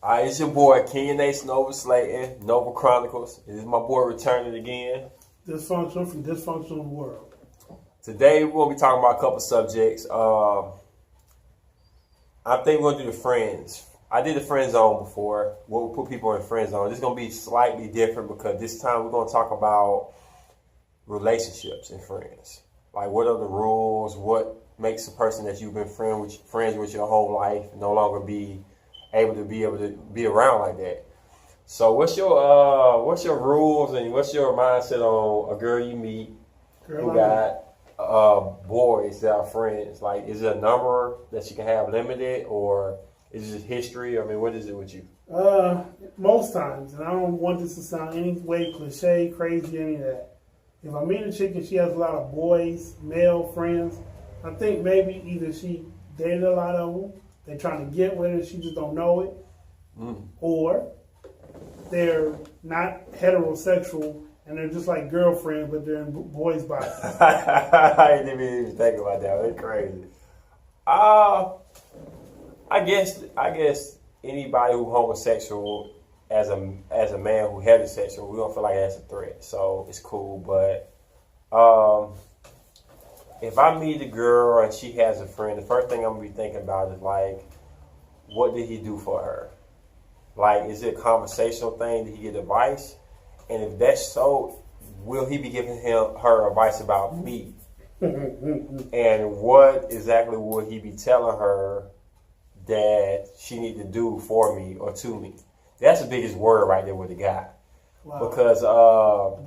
It's your boy Kenyon Ace Nova Slayton, Nova Chronicles. This is my boy returning again. Dysfunction from dysfunctional world. Today we're gonna be talking about a couple subjects. I think we're gonna do the friends. I did the friend zone before. We'll put people in friend zone. This is gonna be slightly different because this time we're gonna talk about relationships and friends. Like, what are the rules? What makes a person that you've been friends with your whole life no longer be able to be around like that? So what's your rules and what's your mindset on a girl you meet who got boys that are friends? Like, is it a number that you can have limited, or is it just history? I mean, what is it with you? Most times, and I don't want this to sound any way cliche, crazy, any of that. If I meet a chick and she has a lot of boys, male friends, I think maybe either she dated a lot of them, they're trying to get with her, she just don't know it, or they're not heterosexual and they're just like girlfriends, but they're in boys' bodies. I didn't even think about that. That's crazy. I guess anybody who homosexual as a man who heterosexual, we don't feel like that's a threat, so it's cool. But if I meet a girl and she has a friend, the first thing I'm gonna be thinking about is, like, what did he do for her? Like, is it a conversational thing? Did he get advice? And if that's so, will he be giving her advice about me? And what exactly will he be telling her that she need to do for me or to me? That's the biggest word right there with the guy. Wow. Because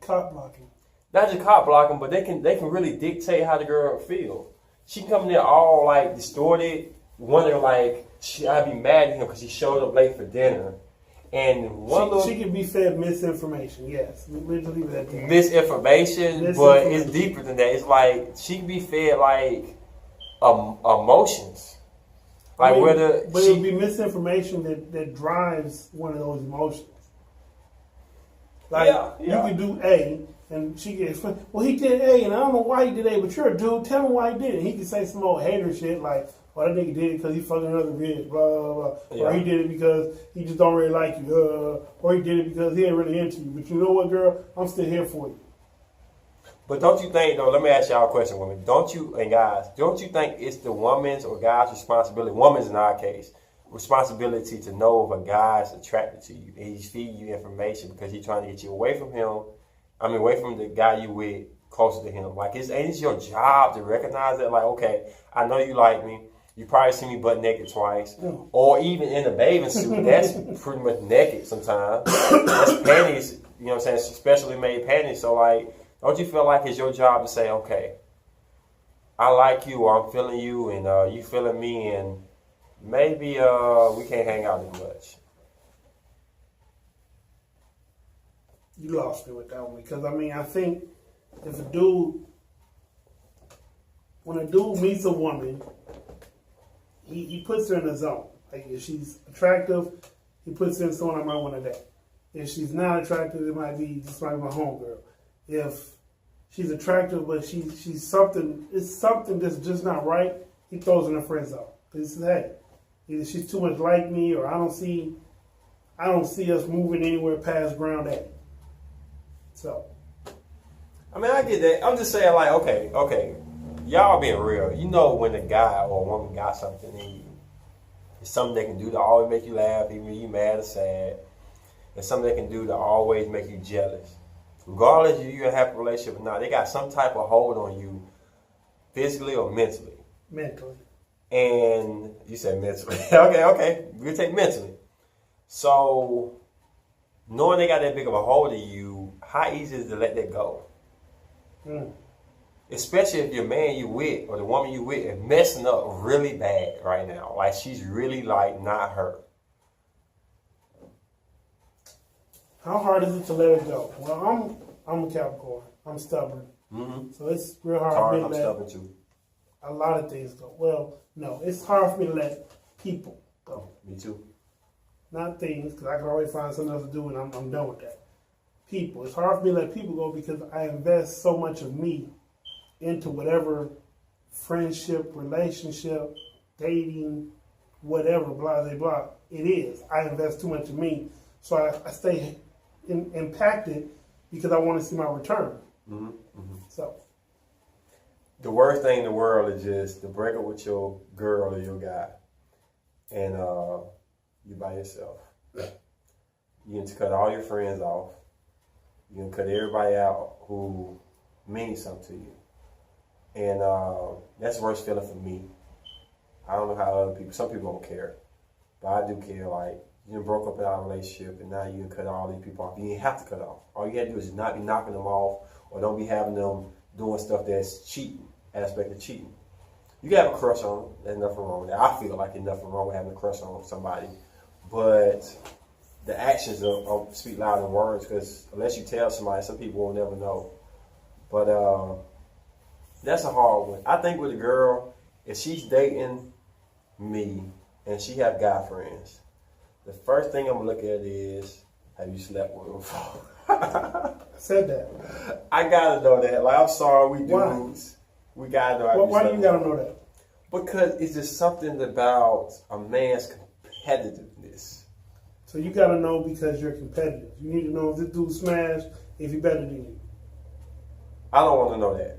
cop blocking. Not just cop blocking, but they can really dictate how the girl feel. She come there all like distorted, wondering like I'd be mad at him because he showed up late for dinner. And she can be fed misinformation. Yes, literally that. Misinformation, but it's deeper than that. It's like she can be fed like emotions. Like, but it would be misinformation that drives one of those emotions. Like, you can do A, and she can explain, well, he did A, and I don't know why he did A, but you're a dude, tell him why he did it. He can say some old hater shit like, well, that nigga did it because he fucking another bitch, blah, blah, blah. Yeah. Or he did it because he just don't really like you, or he did it because he ain't really into you. But you know what, girl? I'm still here for you. But don't you think, though, let me ask y'all a question, women. And guys, don't you think it's the woman's or guy's responsibility, woman's in our case, responsibility to know if a guy's attracted to you and he's feeding you information because he's trying to get you away from him, away from the guy you with, closer to him? Like, ain't it your job to recognize that? Like, okay, I know you like me. You probably see me butt naked twice. Or even in a bathing suit. That's pretty much naked sometimes. That's panties, you know what I'm saying, specially made panties. So, like, don't you feel like it's your job to say, okay, I like you, or I'm feeling you, and you feeling me, and maybe we can't hang out as much? You lost me with that one. Because, I think if when a dude meets a woman, he puts her in a zone. Like, if she's attractive, he puts her in someone I might want to date. If she's not attractive, it might be just like my homegirl. If she's attractive, but she's something that's just not right, he throws in a friend zone. He says, hey, either she's too much like me, or I don't see us moving anywhere past ground A. So, I get that. I'm just saying, like, okay, y'all being real. You know when a guy or a woman got something in you. It's something they can do to always make you laugh, even when you mad or sad. It's something they can do to always make you jealous. Regardless if you're in a happy relationship or not, they got some type of hold on you, physically or mentally. Mentally. And you said mentally. okay. We'll take mentally. So, knowing they got that big of a hold on you, how easy is it to let that go? Especially if your man you with or the woman you with is messing up really bad right now. Like, she's really, like, not her. How hard is it to let it go? Well, I'm a Capricorn. I'm stubborn. So it's real hard for me to I'm let stubborn too. A lot of things go. Well, no, it's hard for me to let people go. Me too. Not things, because I can always find something else to do, and I'm done with that. People. It's hard for me to let people go because I invest so much of me into whatever friendship, relationship, dating, whatever, blah, blah, blah, it is. I invest too much in me, so I stay impacted because I want to see my return. Mm-hmm. Mm-hmm. So the worst thing in the world is just to break up with your girl or your guy, and you by yourself. You can cut all your friends off. You can cut everybody out who means something to you. And that's the worst feeling for me. I don't know how other people, some people don't care. But I do care. Like, you done broke up in our relationship and now you can cut all these people off. You didn't have to cut off. All you had to do is not be knocking them off or don't be having them doing stuff that's cheating, aspect of cheating. You can have a crush on them. There's nothing wrong with that. I feel like there's nothing wrong with having a crush on somebody. But the actions don't speak louder than words, because unless you tell somebody, some people will never know. But that's a hard one. I think with a girl, if she's dating me and she have guy friends, the first thing I'm gonna look at is, have you slept with her before? I said that. I gotta know that. Like, I'm sorry, we dudes. We gotta know. Why do you gotta know that? Because it's just something about a man's competitiveness. So you gotta know because you're competitive. You need to know if this dude smash, if he better than you. I don't want to know that.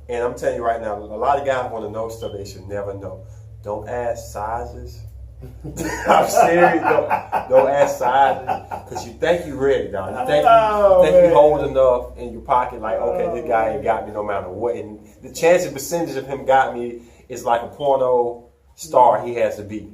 And I'm telling you right now, a lot of guys want to know stuff they should never know. Don't ask sizes. I'm serious. Don't ask sizes, because you think you're ready, dog. You think you hold enough in your pocket, like, okay, this guy ain't got me no matter what. And the chance and percentage of him got me is like a porno star he has to be.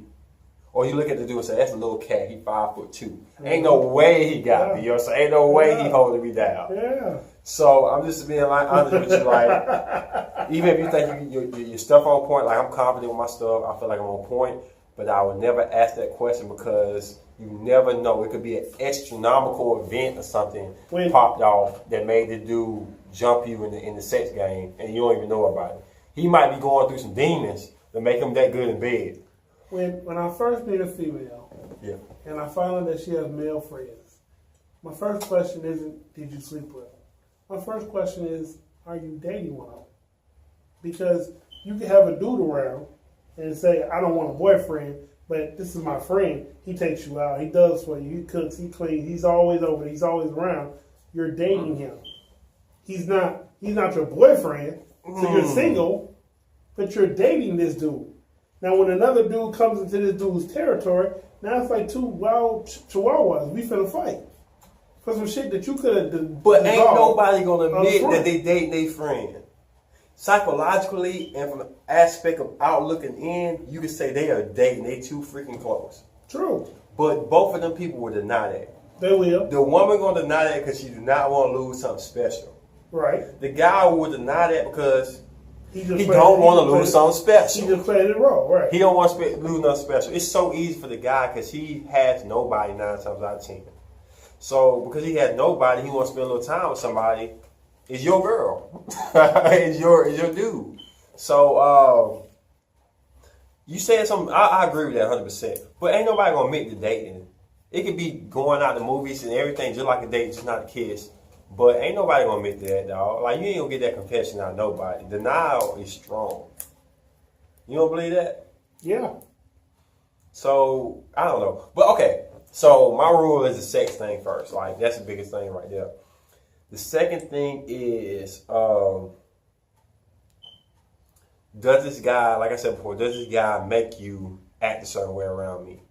Or you look at the dude and say, that's a little cat, he 5'2". Ain't no way he got me, you know what I'm saying? Ain't no way he holding me down. Yeah. So I'm just being like honest with you, like, even if you think your stuff on point, like I'm confident with my stuff, I feel like I'm on point, but I would never ask that question because you never know. It could be an astronomical event or something popped off that made the dude jump you in the sex game and you don't even know about it. He might be going through some demons that make him that good in bed. When I first meet a female, yeah, and I find out that she has male friends, my first question isn't, did you sleep with them? My first question is, are you dating one of them? Because you can have a dude around and say, I don't want a boyfriend, but this is my friend. He takes you out. He does for you. He cooks. He cleans. He's always over. He's always around. You're dating him. He's not your boyfriend, so you're single, but you're dating this dude. Now, when another dude comes into this dude's territory, now it's like two wild chihuahuas. We finna fight for some shit that you could have. But ain't nobody gonna admit that they dating their friend. Psychologically and from the aspect of outlooking in, you can say they are dating. They too freaking close. True. But both of them people will deny that. They will. The woman gonna deny that because she do not want to lose something special. Right. The guy will deny that because he don't want to lose something special. He just played it wrong, right? He don't want to lose nothing special. It's so easy for the guy because he has nobody 9 times out of 10. So because he has nobody, he wants to spend a little time with somebody. It's your girl. it's your dude. So you said something. I agree with that 100%. But ain't nobody gonna admit to dating. It could be going out to movies and everything just like a date, just not a kiss. But ain't nobody gonna admit to that, dog. Like, you ain't gonna get that confession out of nobody. Denial is strong. You don't believe that? Yeah. So, I don't know. But, okay. So, my rule is the sex thing first. Like, that's the biggest thing right there. The second thing is, does this guy, like I said before, does this guy make you act a certain way around me?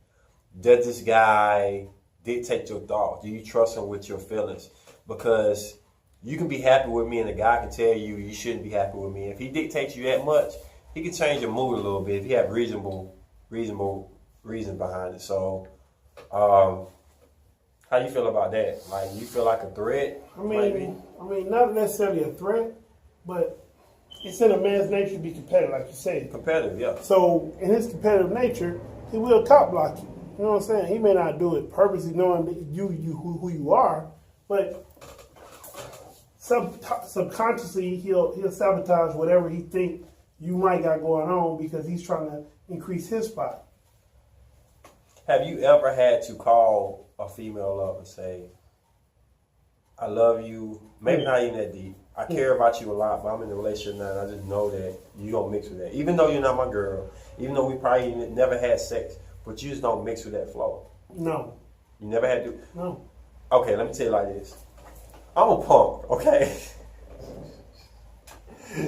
Does this guy dictate your thoughts? Do you trust him with your feelings? Because you can be happy with me and the guy can tell you you shouldn't be happy with me. If he dictates you that much, he can change your mood a little bit if you have reasonable reason behind it. So, how you feel about that? Like, you feel like a threat? I mean, not necessarily a threat, but it's in a man's nature to be competitive, like you said. Competitive, yeah. So, in his competitive nature, he will top block you. You know what I'm saying? He may not do it purposely, knowing that who you are, but subconsciously he'll sabotage whatever he think you might got going on because he's trying to increase his spot. Have you ever had to call a female up and say, I love you, maybe not even that deep, I care about you a lot, but I'm in a relationship now and I just know that you don't mix with that. Even though you're not my girl, even though we probably never had sex, but you just don't mix with that flow. No. You never had to? No. Okay, let me tell you like this. I'm a punk, okay?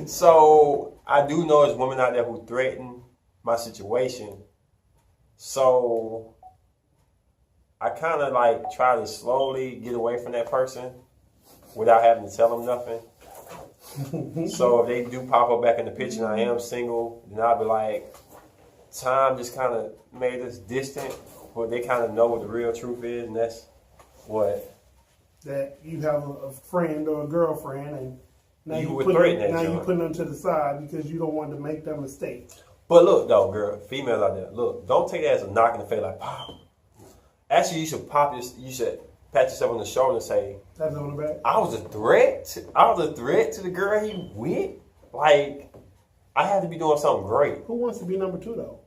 So, I do know there's women out there who threaten my situation. So, I kind of like try to slowly get away from that person without having to tell them nothing. So, if they do pop up back in the picture and I am single, then I'll be like, time just kind of made us distant, but they kind of know what the real truth is, and that's what? That you have a friend or a girlfriend, and now you putting them to the side because you don't want to make that mistake. But look, though, girl, females out there, look, don't take that as a knock in the face, like, pop. Actually, you should you should pat yourself on the shoulder and say, "That's on the back." I was a threat. I was a threat to the girl he with. Like, I had to be doing something great. Who wants to be number two though?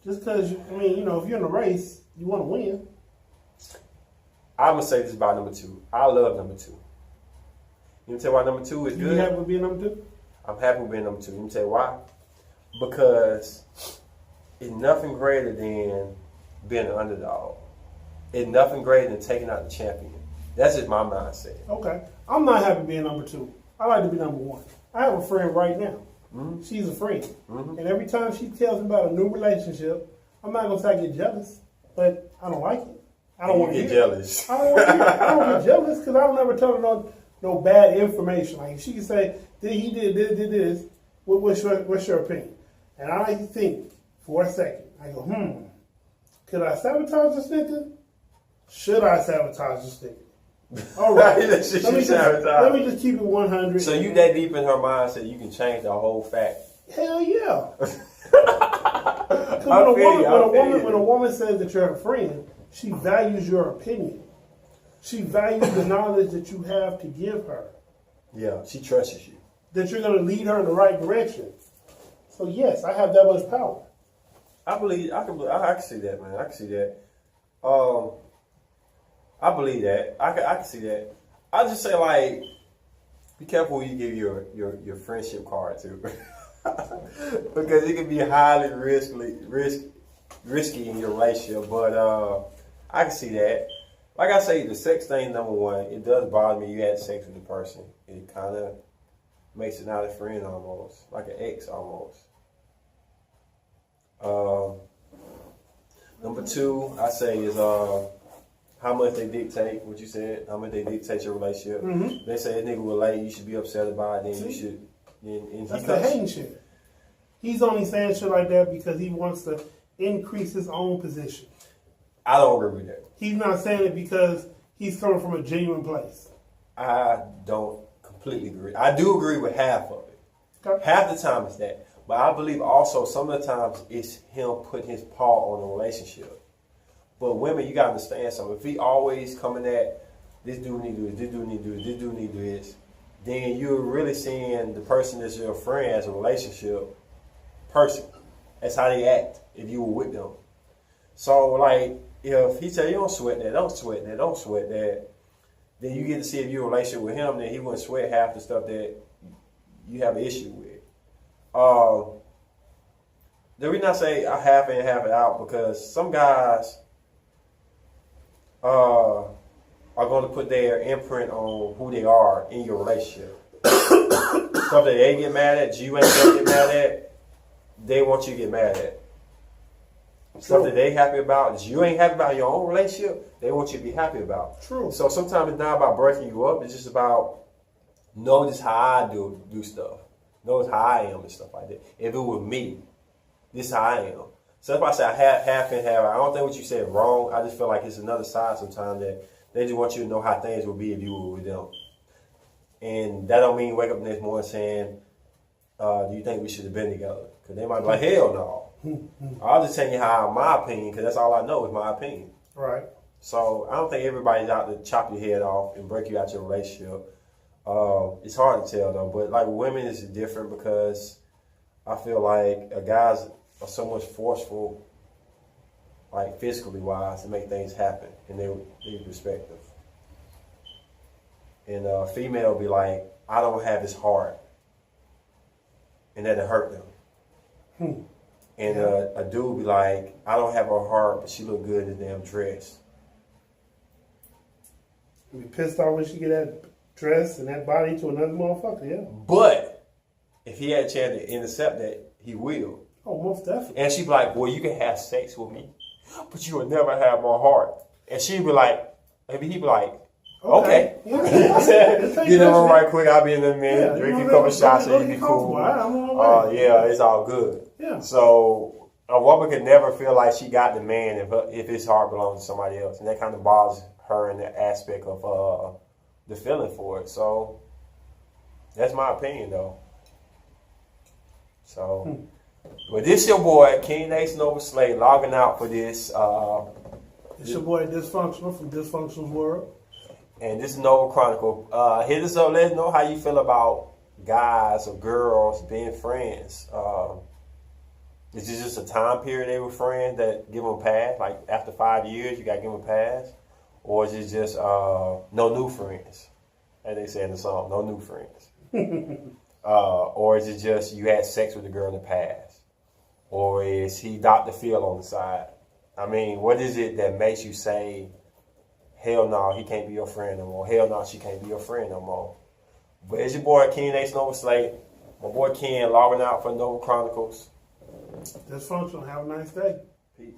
Just because if you're in a race, you want to win. I'm gonna say this about number two. I love number two. You know tell why number two is good? You happy with being number two? I'm happy with being number two. You know tell why? Because it's nothing greater than being an underdog. It's nothing greater than taking out the champion. That's just my mindset. Okay. I'm not happy being number two. I like to be number one. I have a friend right now. Mm-hmm. She's a friend. Mm-hmm. And every time she tells me about a new relationship, I'm not going to say I get jealous, but I don't like it. I don't want to get jealous. I don't get jealous because I don't ever tell her no bad information. Like, she can say, he did this. What's your opinion? And I like to think for a second. I go, could I sabotage this nigga? Should I sabotage this nigga? All right. Let me just keep it 100. So you that deep in her mindset, you can change the whole fact. Hell yeah. When a woman says that you're her friend, she values your opinion. She values the knowledge that you have to give her. Yeah, she trusts you. That you're going to lead her in the right direction. So yes, I have that much power. I can see that, man. I can see that. I believe that. I can see that. I just say, like, be careful who you give your friendship card to. Because it can be highly risky in your relationship. But I can see that. Like I say, the sex thing, number one, it does bother me. You had sex with the person. It kind of makes it not a friend almost, like an ex almost. Number two, I say is how much they dictate what you said. How much they dictate your relationship. Mm-hmm. They say a nigga was late, you should be upset about it. Then you should. And that's the hating shit. He's only saying shit like that because he wants to increase his own position. I don't agree with that. He's not saying it because he's coming from a genuine place. I don't completely agree. I do agree with half of it. Okay. Half the time it's that. But I believe also some of the times it's him putting his paw on the relationship. But women, you got to understand something. If he always coming at, this dude need to do this, this dude need to do this, this dude need to do this, then you're really seeing the person that's your friend as a relationship person. That's how they act if you were with them. So, like, if he tell you don't sweat that, don't sweat that, don't sweat that, then you get to see if you're in a relationship with him, then he wouldn't sweat half the stuff that you have an issue with. The reason I say I half in, half it out, because some guys are going to put their imprint on who they are in your relationship. Stuff that they get mad at, you ain't going to get mad at, they want you to get mad at. Stuff that they happy about, that you ain't happy about in your own relationship, they want you to be happy about. True. So sometimes it's not about breaking you up, it's just about notice how I do stuff. Notice how I am and stuff like that. If it was me, this is how I am. So that's why I say I half and half. I don't think what you said wrong. I just feel like it's another side sometimes that they just want you to know how things would be if you were with them. And that don't mean wake up the next morning saying, do you think we should have been together? Because they might be like, hell no. I'll just tell you how my opinion, because that's all I know is my opinion. Right. So I don't think everybody's out to chop your head off and break you out your relationship. It's hard to tell though, but like women is different because I feel like guys are so much forceful, like physically wise, to make things happen in their perspective. And female be like, I don't have his heart, and that'll hurt them. And a dude be like, I don't have her heart, but she look good in the damn dress. You be pissed off when she get that dress and that body to another motherfucker, yeah. But if he had a chance to intercept that, he will. Oh, most definitely. And she be like, well, you can have sex with me, but you will never have my heart. And she be like, maybe he be like, okay. Yeah. Get him right quick. I'll be in a minute. Yeah, Drink a couple shots and you be cool. Yeah, it's all good. Yeah. So a woman could never feel like she got the man if his heart belongs to somebody else. And that kind of bothers her in the aspect of the feeling for it. So that's my opinion, though. So, but this your boy, King Nation Over Slay, logging out for this. It's your boy Dysfunctional from Dysfunctional's World. And this is Nova Chronicle. Hit us up. Let us know how you feel about guys or girls being friends. Is this just a time period they were friends that give them a pass? Like after 5 years, you got to give them a pass? Or is it just no new friends? As they say in the song, no new friends. Or is it just you had sex with a girl in the past? Or is he Dr. Phil on the side? I mean, what is it that makes you say, hell no, he can't be your friend no more. Hell no, she can't be your friend no more. But it's your boy, King Nation Nova Slate. My boy Ken logging out for Nova Chronicles. Dysfunctional. Have a nice day. Peace.